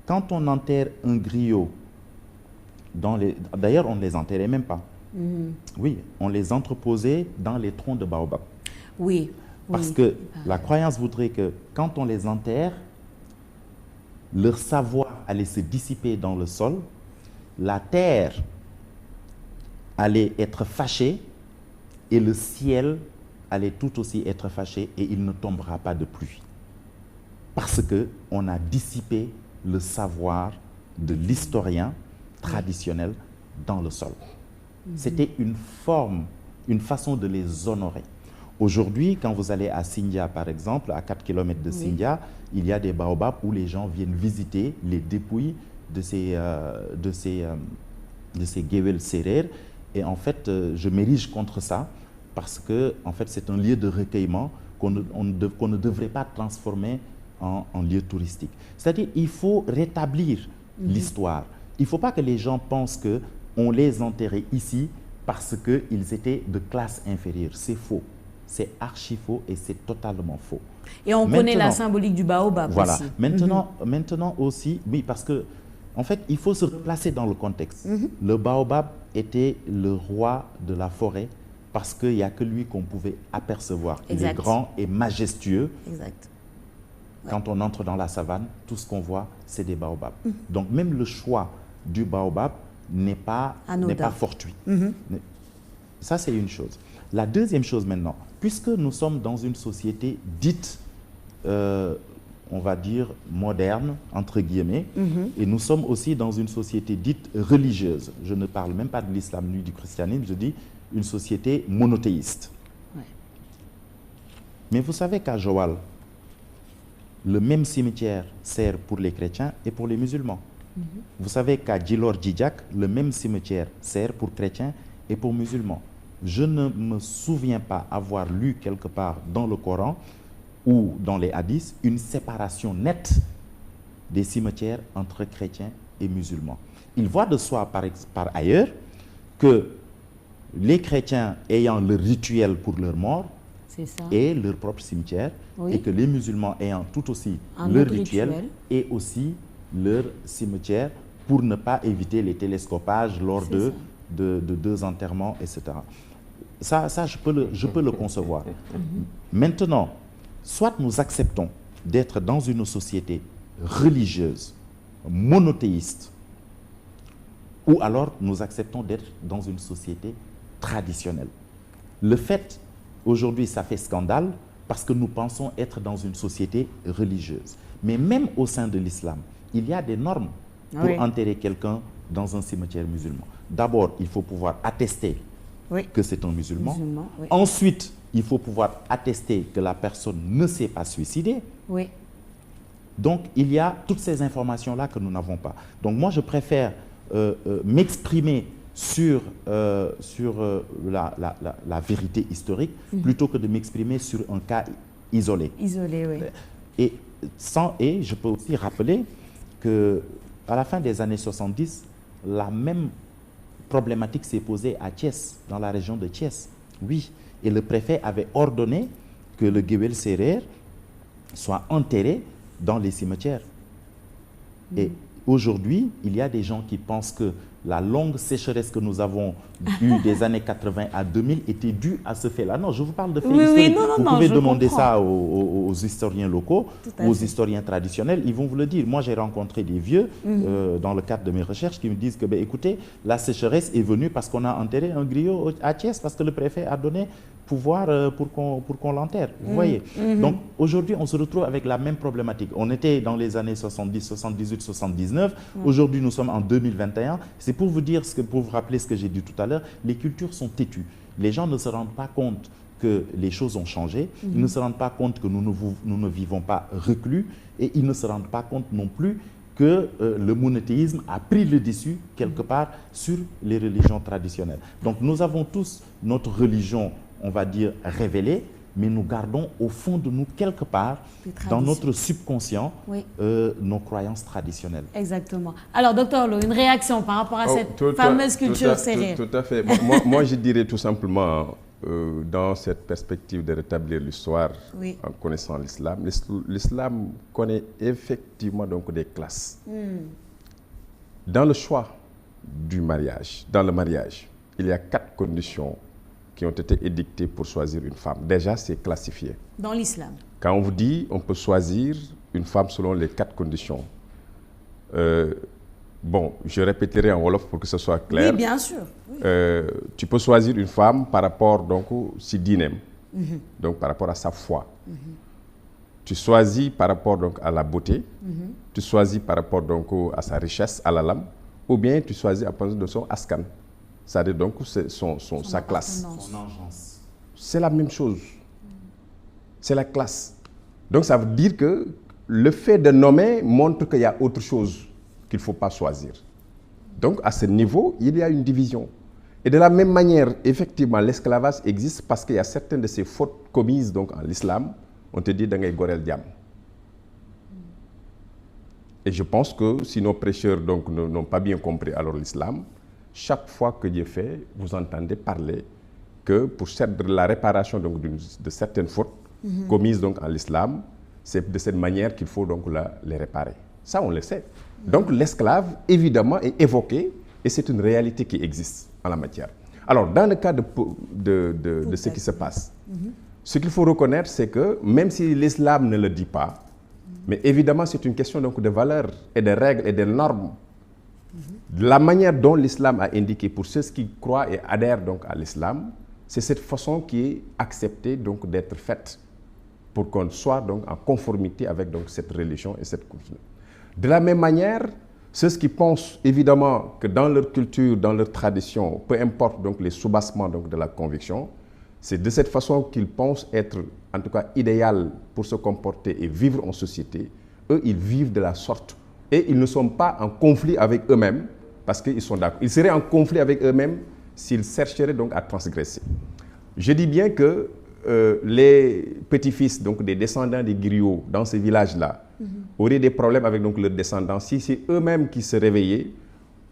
B: quand on enterre un griot D'ailleurs, on ne les enterrait même pas. Oui, on les entreposait dans les troncs de baobab.
A: Oui.
B: Parce que la croyance voudrait que quand on les enterre, leur savoir allait se dissiper dans le sol, la terre allait être fâchée et le ciel allait tout aussi être fâché et il ne tombera pas de pluie. Parce qu'on a dissipé le savoir de l'historien traditionnel dans le sol. C'était une forme, une façon de les honorer. Aujourd'hui, quand vous allez à Sindia, par exemple, à 4 km de Sindia, il y a des baobabs où les gens viennent visiter les dépouilles de ces Gewel Serer. Et en fait, je m'érige contre ça parce que en fait, c'est un lieu de recueillement qu'on ne devrait pas transformer en lieu touristique. C'est-à-dire qu'il faut rétablir l'histoire. Il ne faut pas que les gens pensent qu'on les enterrait ici parce qu'ils étaient de classe inférieure. C'est faux. C'est archi faux et c'est totalement faux.
A: Et on connaît la symbolique du baobab
B: voilà.
A: aussi.
B: Maintenant aussi, oui, parce que en fait, il faut se placer dans le contexte. Le baobab était le roi de la forêt parce qu'il n'y a que lui qu'on pouvait apercevoir. Il est grand et majestueux.
A: Exact.
B: Quand on entre dans la savane, tout ce qu'on voit, c'est des baobabs. Donc même le choix du baobab n'est pas fortuit. Ça, c'est une chose. La deuxième chose maintenant, puisque nous sommes dans une société dite, on va dire, moderne, entre guillemets, et nous sommes aussi dans une société dite religieuse. Je ne parle même pas de l'islam ni du christianisme, je dis une société monothéiste. Ouais. Mais vous savez qu'à Joal, le même cimetière sert pour les chrétiens et pour les musulmans. Vous savez qu'à Djilor Djidjak, le même cimetière sert pour chrétiens et pour musulmans. Je ne me souviens pas avoir lu quelque part dans le Coran ou dans les hadiths une séparation nette des cimetières entre chrétiens et musulmans. Il va de soi par ailleurs que les chrétiens ayant leur rituel pour leur mort et leur propre cimetière, et que les musulmans ayant tout aussi leur rituel et aussi leur cimetière pour ne pas éviter les télescopages lors de deux enterrements, etc. Ça je peux le concevoir. Maintenant, soit nous acceptons d'être dans une société religieuse, monothéiste, ou alors nous acceptons d'être dans une société traditionnelle. Le fait, aujourd'hui, ça fait scandale parce que nous pensons être dans une société religieuse. Mais même au sein de l'islam, il y a des normes pour enterrer quelqu'un dans un cimetière musulman. D'abord, il faut pouvoir attester que c'est un musulman. Ensuite, il faut pouvoir attester que la personne ne s'est pas suicidée. Donc, il y a toutes ces informations-là que nous n'avons pas. Donc, moi, je préfère m'exprimer sur la vérité historique plutôt que de m'exprimer sur un cas isolé. Et je peux aussi rappeler qu'à la fin des années 70, la même problématique s'est posée à Thiès, dans la région de Thiès. Oui, et le préfet avait ordonné que le Gewel Serer soit enterré dans les cimetières. Et aujourd'hui, il y a des gens qui pensent que la longue sécheresse que nous avons eue des années 80 à 2000 était due à ce fait-là. Non, je vous parle de faits historiques. Vous pouvez demander ça aux historiens locaux, aux historiens traditionnels. Ils vont vous le dire. Moi, j'ai rencontré des vieux dans le cadre de mes recherches qui me disent que, écoutez, la sécheresse est venue parce qu'on a enterré un griot à Thiès, parce que le préfet a donné pouvoir pour qu'on l'enterre. Vous voyez. Donc, aujourd'hui, on se retrouve avec la même problématique. On était dans les années 70, 78, 79. Aujourd'hui, nous sommes en 2021. C'est pour vous dire, pour vous rappeler ce que j'ai dit tout à l'heure, les cultures sont têtues. Les gens ne se rendent pas compte que les choses ont changé. Ils ne se rendent pas compte que nous ne vivons pas reclus. Et ils ne se rendent pas compte non plus que le monothéisme a pris le dessus quelque part sur les religions traditionnelles. Donc, nous avons tous notre religion, on va dire, révélée, mais nous gardons au fond de nous, quelque part, dans notre subconscient, nos croyances traditionnelles.
A: Exactement. Alors, docteur Lo, une réaction par rapport à cette fameuse culture sérère.
C: Tout à fait. Moi, je dirais tout simplement, dans cette perspective de rétablir l'histoire en connaissant l'islam, l'islam connaît effectivement donc des classes. Dans le choix du mariage, dans le mariage, il y a 4 conditions qui ont été édictées pour choisir une femme. Déjà, c'est classifié.
A: Dans l'islam.
C: Quand on vous dit on peut choisir une femme selon les 4 conditions, bon, je répéterai en wolof pour que ce soit clair.
A: Oui, bien sûr. Oui.
C: Tu peux choisir une femme par rapport donc si dînem, donc par rapport à sa foi. Tu choisis par rapport donc à la beauté, tu choisis par rapport donc à sa richesse, à la lame, ou bien tu choisis à partir de son askan, c'est-à-dire donc sa classe.
B: Son engeance.
C: C'est la même chose. C'est la classe. Donc ça veut dire que le fait de nommer montre qu'il y a autre chose qu'il ne faut pas choisir. Donc à ce niveau, il y a une division. Et de la même manière, effectivement, l'esclavage existe parce qu'il y a certaines de ces fautes commises donc, en l'islam. On te dit d'angay gorel diam. Et je pense que si nos prêcheurs n'ont pas bien compris alors l'islam, chaque fois que Dieu fait, vous entendez parler que pour la réparation donc, de certaines fautes commises donc, en l'islam, c'est de cette manière qu'il faut donc les réparer. Ça, on le sait. Donc l'esclave, évidemment, est évoqué et c'est une réalité qui existe en la matière. Alors, dans le cas de ce qui se passe, ce qu'il faut reconnaître, c'est que même si l'islam ne le dit pas, mais évidemment, c'est une question donc, de valeurs et de règles et de normes. La manière dont l'islam a indiqué pour ceux qui croient et adhèrent donc, à l'islam, c'est cette façon qui est acceptée donc, d'être faite pour qu'on soit donc, en conformité avec donc, cette religion et cette culture. De la même manière, ceux qui pensent évidemment que dans leur culture, dans leur tradition, peu importe donc, les soubassements donc, de la conviction, c'est de cette façon qu'ils pensent être, en tout cas, idéal pour se comporter et vivre en société. Eux, ils vivent de la sorte. Et ils ne sont pas en conflit avec eux-mêmes, parce qu'ils sont d'accord. Ils seraient en conflit avec eux-mêmes s'ils chercheraient donc à transgresser. Je dis bien que les petits-fils donc, des descendants des griots dans ces villages-là auraient des problèmes avec donc, leurs descendants si c'est eux-mêmes qui se réveillaient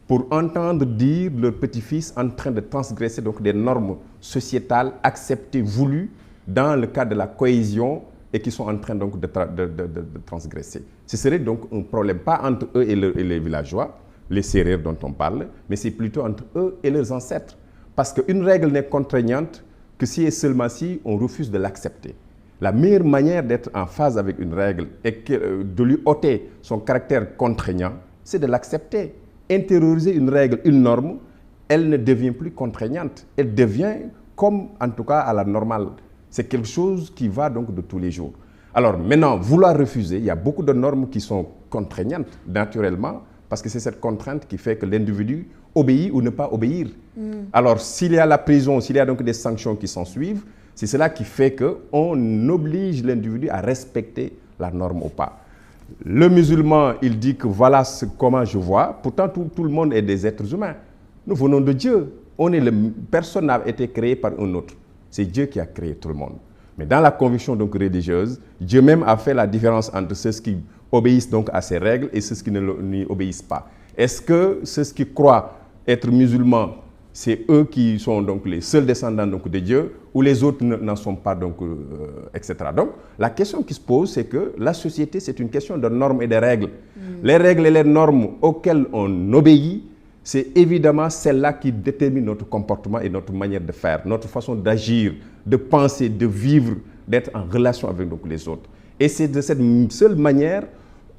C: pour entendre dire leurs petits-fils en train de transgresser donc, des normes sociétales acceptées, voulues dans le cadre de la cohésion et qui sont en train donc, de transgresser. Ce serait donc un problème, pas entre eux et les villageois, les Sérères dont on parle, mais c'est plutôt entre eux et leurs ancêtres. Parce qu'une règle n'est contraignante que si et seulement si on refuse de l'accepter. La meilleure manière d'être en phase avec une règle et de lui ôter son caractère contraignant, c'est de l'accepter. Intérioriser une règle, une norme, elle ne devient plus contraignante. Elle devient comme, en tout cas, à la normale. C'est quelque chose qui va donc de tous les jours. Alors maintenant, vouloir refuser, il y a beaucoup de normes qui sont contraignantes, naturellement, parce que c'est cette contrainte qui fait que l'individu obéit ou ne pas obéir. Alors s'il y a la prison, s'il y a donc des sanctions qui s'en suivent, c'est cela qui fait qu'on oblige l'individu à respecter la norme ou pas. Le musulman, il dit que voilà comment je vois. Pourtant, tout le monde est des êtres humains. Nous venons de Dieu. Personne n'a été créé par un autre. C'est Dieu qui a créé tout le monde. Mais dans la conviction donc, religieuse, Dieu même a fait la différence entre ceux qui obéissent donc, à ces règles et ceux qui n'y obéissent pas. Est-ce que ceux qui croient être musulmans, c'est eux qui sont donc les seuls descendants donc, de Dieu, ou les autres n'en sont pas, donc, etc. Donc, la question qui se pose, c'est que la société, c'est une question de normes et de règles. Les règles et les normes auxquelles on obéit, c'est évidemment celles-là qui déterminent notre comportement et notre manière de faire, notre façon d'agir, de penser, de vivre, d'être en relation avec donc, les autres. Et c'est de cette seule manière,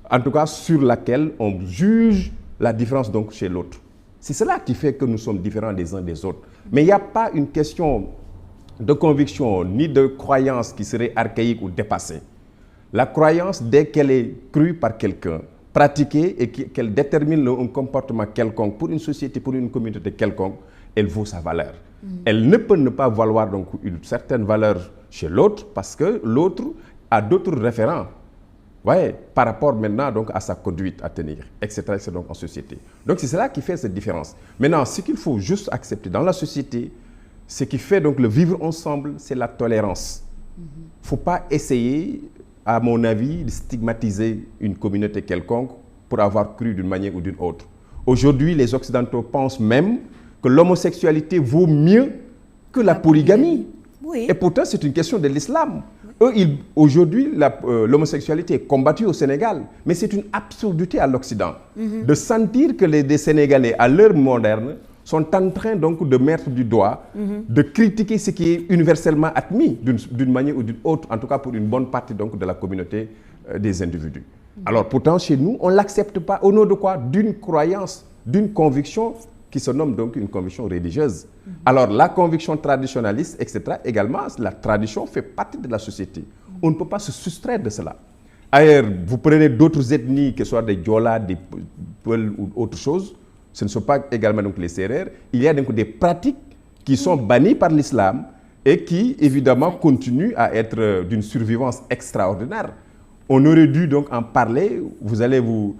C: en tout cas, sur laquelle on juge la différence donc, chez l'autre. C'est cela qui fait que nous sommes différents les uns des autres. Mais il n'y a pas une question de conviction ni de croyance qui serait archaïque ou dépassée. La croyance, dès qu'elle est crue par quelqu'un, pratiquée et qu'elle détermine un comportement quelconque pour une société, pour une communauté quelconque, elle vaut sa valeur. Elle ne peut ne pas valoir donc, une certaine valeur chez l'autre parce que l'autre a d'autres référents. Ouais, par rapport maintenant donc, à sa conduite à tenir, etc. donc, en société. Donc c'est cela qui fait cette différence. Maintenant, ce qu'il faut juste accepter dans la société, ce qui fait donc, le vivre ensemble, c'est la tolérance. Il ne faut pas essayer, à mon avis, de stigmatiser une communauté quelconque pour avoir cru d'une manière ou d'une autre. Aujourd'hui, les Occidentaux pensent même que l'homosexualité vaut mieux que la polygamie.
A: Oui.
C: Et pourtant, c'est une question de l'islam. Eux, aujourd'hui, l'homosexualité est combattue au Sénégal, mais c'est une absurdité à l'Occident de sentir que les Sénégalais, à l'heure moderne, sont en train donc de mettre du doigt, de critiquer ce qui est universellement admis d'une manière ou d'une autre, en tout cas pour une bonne partie donc de la communauté des individus. Alors pourtant, chez nous, on ne l'accepte pas. Au nom de quoi? D'une croyance, d'une conviction qui se nomme donc une conviction religieuse. Alors la conviction traditionnaliste, etc., également, la tradition fait partie de la société. On ne peut pas se soustraire de cela. Ailleurs, vous prenez d'autres ethnies, que ce soit des Diola, des Peuls ou autre chose, ce ne sont pas également donc les Sérères. Il y a donc des pratiques qui sont bannies par l'islam et qui, évidemment, continuent à être d'une survivance extraordinaire. On aurait dû donc en parler. Vous allez vous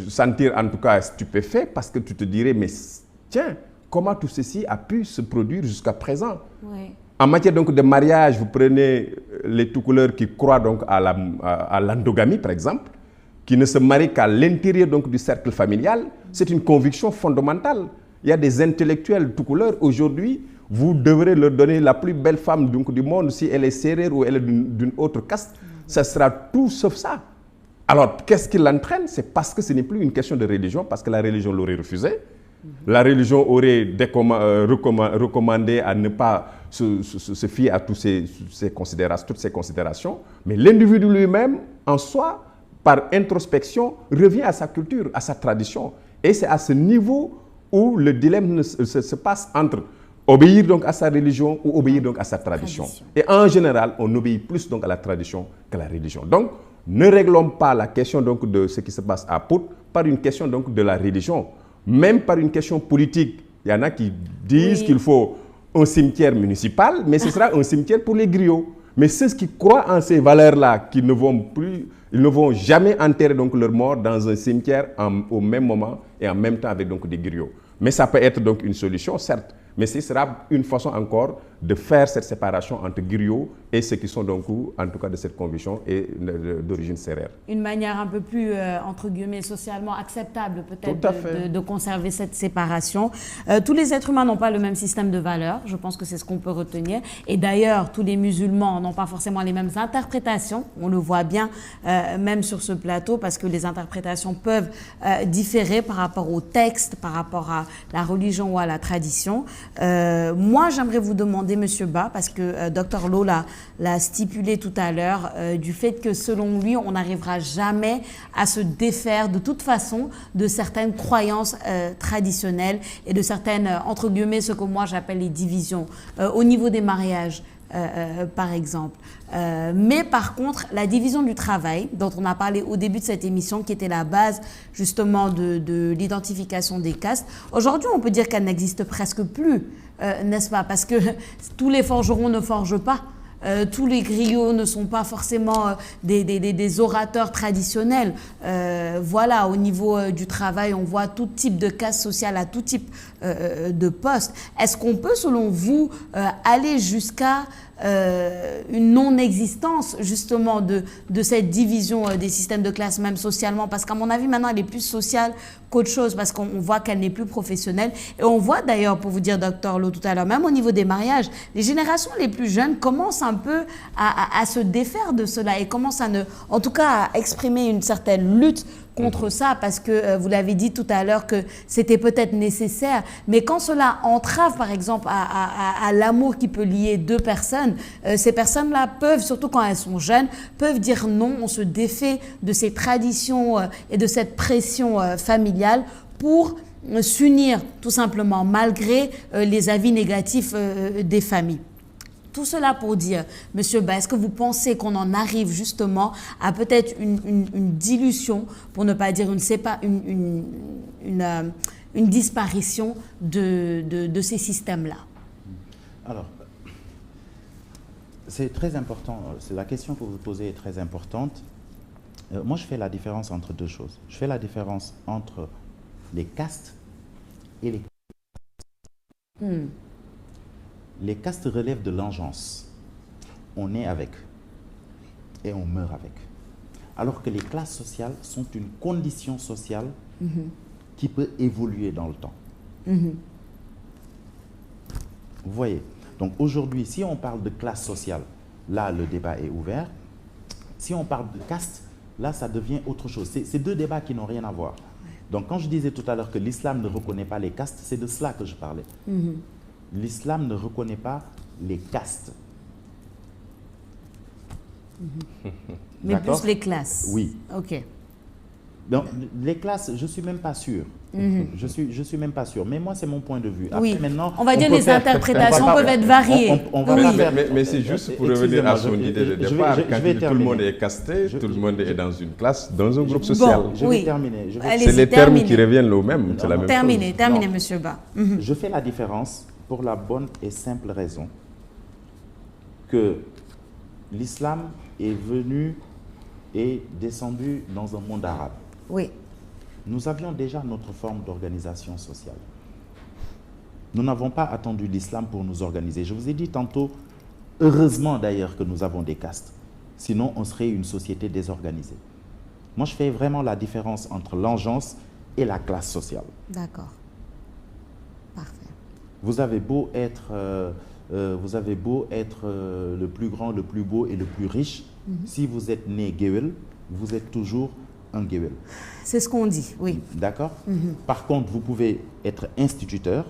C: sentir en tout cas stupéfait parce que tu te dirais, mais tiens, comment tout ceci a pu se produire jusqu'à présent?
A: Oui.
C: En matière donc de mariage, vous prenez les tout-couleurs qui croient donc à l'endogamie, par exemple, qui ne se marient qu'à l'intérieur donc du cercle familial. C'est une conviction fondamentale. Il y a des intellectuels tout-couleurs aujourd'hui, vous devrez leur donner la plus belle femme donc, du monde, si elle est sérère ou elle est d'une autre caste, ça sera tout sauf ça. Alors, qu'est-ce qui l'entraîne? C'est parce que ce n'est plus une question de religion, parce que la religion l'aurait refusé. La religion aurait recommandé à ne pas se fier à toutes ces considérations. Mais l'individu lui-même, en soi, par introspection, revient à sa culture, à sa tradition. Et c'est à ce niveau où le dilemme se passe entre obéir donc à sa religion ou obéir donc à sa tradition. Et en général, on obéit plus donc à la tradition qu'à la religion. Donc, ne réglons pas la question donc de ce qui se passe à Pout par une question donc de la religion, même par une question politique. Il y en a qui disent qu'il faut un cimetière municipal, mais ce sera un cimetière pour les griots. Mais ceux qui croient en ces valeurs-là, qui ne vont plus, ils ne vont jamais enterrer donc leur mort dans un cimetière au même moment et en même temps avec donc des griots. Mais ça peut être donc une solution, certes, mais ce sera une façon encore de faire cette séparation entre griots et ceux qui sont donc, en tout cas, de cette conviction et d'origine sérère.
A: Une manière un peu plus, entre guillemets, socialement acceptable peut-être de conserver cette séparation. Tous les êtres humains n'ont pas le même système de valeurs, je pense que c'est ce qu'on peut retenir. Et d'ailleurs, tous les musulmans n'ont pas forcément les mêmes interprétations, on le voit bien même sur ce plateau, parce que les interprétations peuvent différer par rapport au texte, par rapport à la religion ou à la tradition. Moi, j'aimerais vous demander, Monsieur Ba, parce que Dr Lo l'a stipulé tout à l'heure, du fait que selon lui, on n'arrivera jamais à se défaire de toute façon de certaines croyances traditionnelles et de certaines, entre guillemets, ce que moi j'appelle les divisions. Au niveau des mariages, par exemple. Mais par contre, la division du travail, dont on a parlé au début de cette émission, qui était la base justement de l'identification des castes, aujourd'hui on peut dire qu'elle n'existe presque plus, n'est-ce pas? Parce que tous les forgerons ne forgent pas. Tous les griots ne sont pas forcément des orateurs traditionnels. Voilà, au niveau du travail, on voit tout type de caste sociale à tout type de poste. Est-ce qu'on peut, selon vous, aller jusqu'à une non-existence justement de cette division des systèmes de classe, même socialement? Parce qu'à mon avis, maintenant, elle est plus sociale qu'autre chose, parce qu'on voit qu'elle n'est plus professionnelle. Et on voit d'ailleurs, pour vous dire, Dr Lo, tout à l'heure, même au niveau des mariages, les générations les plus jeunes commencent un peu à se défaire de cela et commencent en tout cas, à exprimer une certaine lutte contre ça, parce que vous l'avez dit tout à l'heure que c'était peut-être nécessaire, mais quand cela entrave par exemple à l'amour qui peut lier deux personnes, ces personnes-là peuvent, surtout quand elles sont jeunes, peuvent dire non, on se défait de ces traditions et de cette pression familiale pour s'unir tout simplement malgré les avis négatifs des familles. Tout cela pour dire, Monsieur Ba, est-ce que vous pensez qu'on en arrive justement à peut-être une dilution, pour ne pas dire une disparition de ces systèmes-là?
B: Alors, c'est très important, la question que vous posez est très importante. Moi, je fais la différence entre deux choses. Je fais la différence entre les castes et les... Les castes relèvent de l'engeance. On est avec et on meurt avec. Alors que les classes sociales sont une condition sociale qui peut évoluer dans le temps. Vous voyez? Donc aujourd'hui, si on parle de classe sociale, là, le débat est ouvert. Si on parle de caste, là, ça devient autre chose. C'est deux débats qui n'ont rien à voir. Donc quand je disais tout à l'heure que l'islam ne reconnaît pas les castes, c'est de cela que je parlais. L'islam ne reconnaît pas les castes.
A: Mais plus les classes.
B: Oui.
A: OK.
B: Donc, les classes, je ne suis même pas sûr. Je suis même pas sûr. Mais moi, c'est mon point de vue. Après, maintenant,
A: on va dire les interprétations peuvent être variées.
C: Mais c'est juste pour revenir à son idée de départ. Quand tout le monde est casté, tout le monde est dans une classe, dans un groupe social.
B: Je vais terminer.
C: C'est les termes qui reviennent au même. C'est la même chose.
A: Terminez, monsieur Ba.
B: Je fais la différence pour la bonne et simple raison que l'islam est venu et descendu dans un monde arabe.
A: Oui.
B: Nous avions déjà notre forme d'organisation sociale. Nous n'avons pas attendu l'islam pour nous organiser. Je vous ai dit tantôt, heureusement d'ailleurs que nous avons des castes. Sinon, on serait une société désorganisée. Moi, je fais vraiment la différence entre l'engeance et la classe sociale.
A: D'accord. Parfait.
B: Vous avez beau être le plus grand, le plus beau et le plus riche. Si vous êtes né Guewel, vous êtes toujours un Guewel.
A: C'est ce qu'on dit, oui.
B: D'accord. Par contre, vous pouvez être instituteur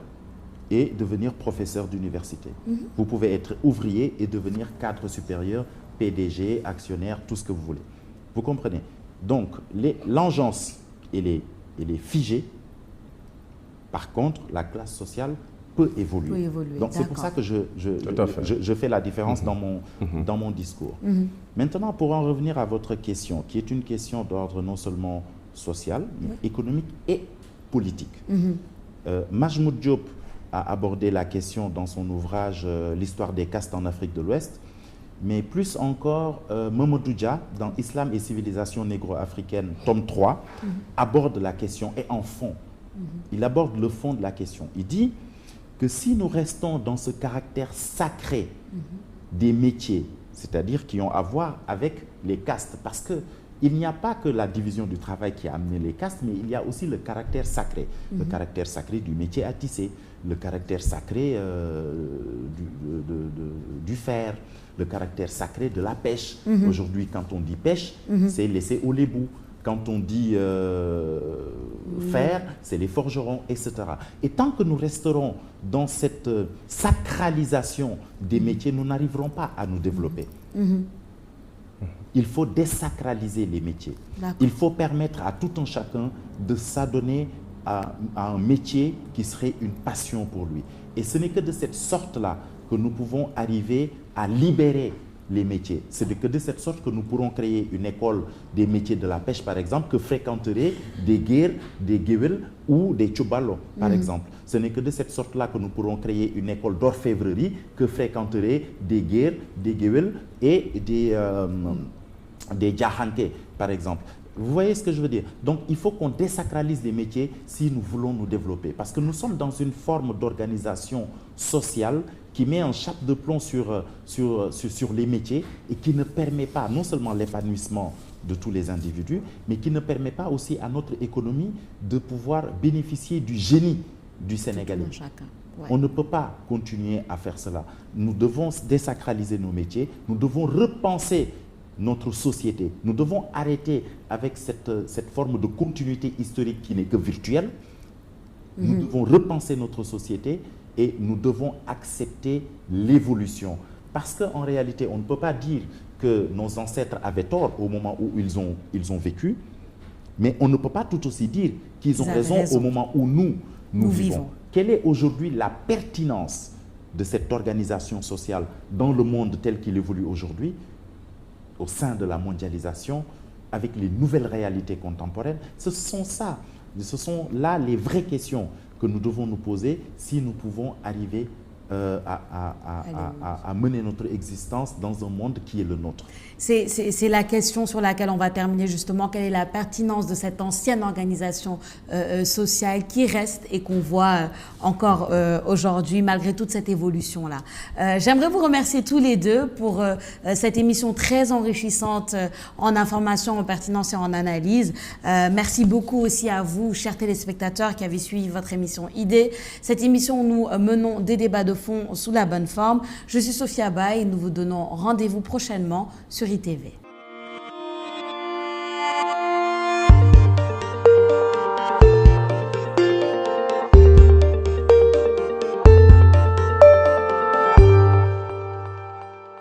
B: et devenir professeur d'université. Vous pouvez être ouvrier et devenir cadre supérieur, PDG, actionnaire, tout ce que vous voulez. Vous comprenez? Donc, l'engeance, elle est figée. Par contre, la classe sociale peut évoluer. Donc, c'est pour ça que je fais la différence dans mon discours. Maintenant, pour en revenir à votre question, qui est une question d'ordre non seulement social, mais économique et politique. Majmoud Diop a abordé la question dans son ouvrage « L'histoire des castes en Afrique de l'Ouest », mais plus encore, Mamadou Dia, dans « Islam et civilisation négro-africaine », tome 3, aborde la question, et en fond, il aborde le fond de la question. Il dit que si nous restons dans ce caractère sacré des métiers, c'est-à-dire qui ont à voir avec les castes, parce qu'il n'y a pas que la division du travail qui a amené les castes, mais il y a aussi le caractère sacré. Le caractère sacré du métier à tisser, le caractère sacré du fer, le caractère sacré de la pêche. Aujourd'hui, quand on dit pêche, c'est laissé au lébou. Quand on dit fer, c'est les forgerons, etc. Et tant que nous resterons dans cette sacralisation des métiers, nous n'arriverons pas à nous développer. Il faut désacraliser les métiers. Il faut permettre à tout un chacun de s'adonner à un métier qui serait une passion pour lui. Et ce n'est que de cette sorte-là que nous pouvons arriver à libérer les métiers. C'est que de cette sorte que nous pourrons créer une école des métiers de la pêche, par exemple, que fréquenteraient des guerres, des guewel ou des tchoubalos, par exemple. Ce n'est que de cette sorte-là que nous pourrons créer une école d'orfèvrerie que fréquenteraient des guerres, des guewel et des djahanké, par exemple. Vous voyez ce que je veux dire? Donc, il faut qu'on désacralise les métiers si nous voulons nous développer. Parce que nous sommes dans une forme d'organisation sociale qui met un chape de plomb sur les métiers et qui ne permet pas non seulement l'épanouissement de tous les individus, mais qui ne permet pas aussi à notre économie de pouvoir bénéficier du génie du Sénégalais. On ne peut pas continuer à faire cela. Nous devons désacraliser nos métiers, nous devons repenser notre société. Nous devons arrêter avec cette forme de continuité historique qui n'est que virtuelle. Nous devons repenser notre société et nous devons accepter l'évolution. Parce qu'en réalité, on ne peut pas dire que nos ancêtres avaient tort au moment où ils ont vécu, mais on ne peut pas tout aussi dire qu'ils ont raison au moment où nous vivons. Quelle est aujourd'hui la pertinence de cette organisation sociale dans le monde tel qu'il évolue aujourd'hui, au sein de la mondialisation, avec les nouvelles réalités contemporaines? Ce sont là les vraies questions que nous devons nous poser si nous pouvons arriver à mener notre existence dans un monde qui est le nôtre.
A: C'est la question sur laquelle on va terminer justement. Quelle est la pertinence de cette ancienne organisation sociale qui reste et qu'on voit encore aujourd'hui malgré toute cette évolution-là. J'aimerais vous remercier tous les deux pour cette émission très enrichissante en information, en pertinence et en analyse. Merci beaucoup aussi à vous, chers téléspectateurs, qui avez suivi votre émission Idée. Cette émission, nous menons des débats de fond sous la bonne forme. Je suis Sophia Baye et nous vous donnons rendez-vous prochainement sur ITV.